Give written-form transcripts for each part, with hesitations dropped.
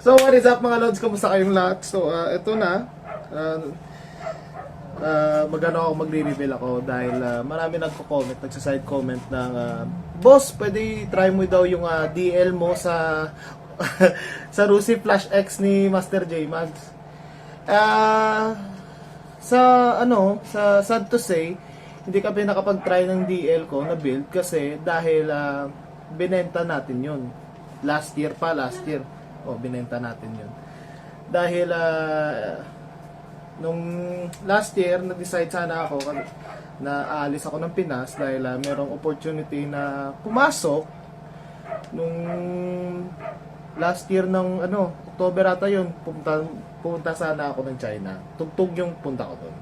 So what is up mga lods? Kamusta kayong lahat? So ito na. Magano ako magre-reveal ako dahil marami nagko-comment, nagsa-side comment ng boss, pwede try mo daw yung DL mo sa sa Rusi Flash X ni Master J Mags. Sa sad to say, hindi kami nakapag-try ng DL ko na build kasi dahil binenta natin yun. Last year. Binenta natin yun. Dahil nung last year, nag-decide sana ako na aalis ako ng Pinas dahil merong opportunity na pumasok nung last year ng October ata yun, pumunta sana ako ng China. Tugtog yung punta ko doon.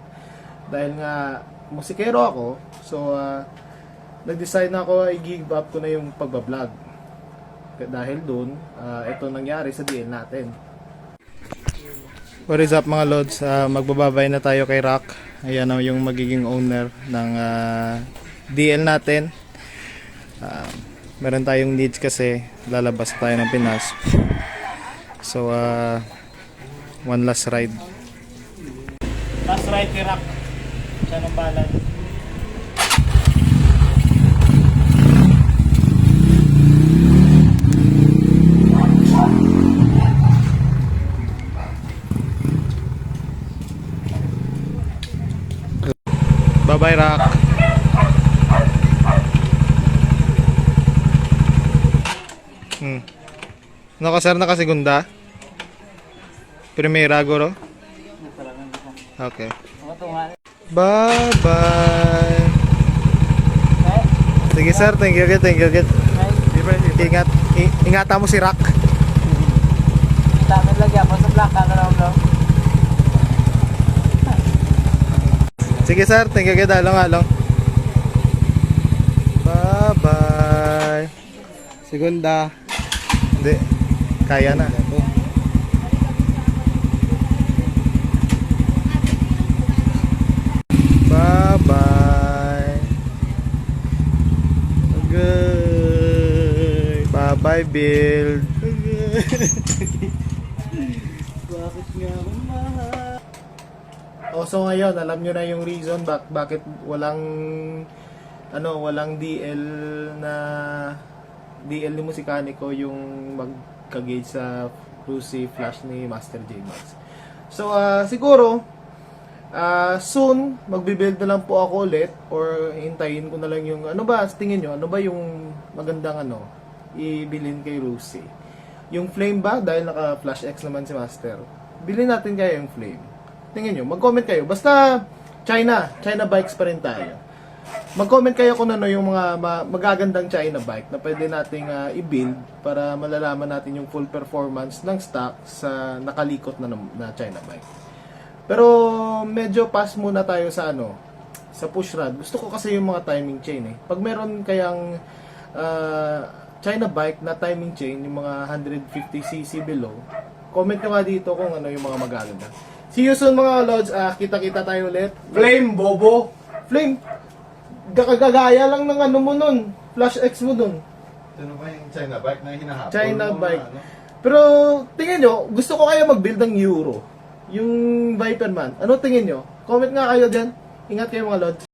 Dahil nga musikero ako, so nag-decide na ako i-give up ko na yung pagbablog. Dahil doon, ito nangyari sa DL natin. What is up mga lods? Magbababay na tayo kay Rock. Ayan na yung magiging owner ng DL natin. Meron tayong needs kasi lalabas tayo ng Pinas. So one last ride. Last ride kay Rock. Siya ng balan. Bye-bye, Rock. Nakasar na kasi segunda. Primera, guro. Okay. Bye-bye. Sige, sir. Thank you. Ingat. Ingatan mo si Rock. Dami lagi ako sa black camera. Sige sir, thank you along. Bye-bye. Segunda. Hindi, kaya na. Bye-bye. Okay. Bye-bye, Bill. Bakit nga mahal? So ngayon, alam nyo na yung reason bakit walang DL ni Musikaniko yung magka-gauge sa Rusi Flash ni Master J Max. So siguro soon magbi-build na lang po ako ulit or hintayin ko na lang yung tingin nyo, ano ba yung magandang ibilin kay Rusi? Yung Flame ba? Dahil naka Flash X naman si Master. Bilhin natin kaya yung Flame. Tingnan nyo, mag-comment kayo. Basta China bikes pa rin tayo. Mag-comment kayo kung yung mga magagandang China bike na pwede nating i-build para malalaman natin yung full performance ng stock sa nakalikot na China bike. Pero medyo pass muna tayo sa sa push rod. Gusto ko kasi yung mga timing chain eh. Pag meron kayang China bike na timing chain, yung mga 150cc below, comment nyo nga dito kung yung mga magaganda. See you soon mga lods. Kita-kita tayo ulit. Flame, bobo! Flame, kakagaya lang ng mo nun. Flash X mo dun. Ano ba yung China bike na hinahabol? China bike. Pero tingin nyo, gusto ko kaya mag-build ng Euro. Yung Viperman. Ano tingin nyo? Comment nga kayo dyan. Ingat kayo mga lods.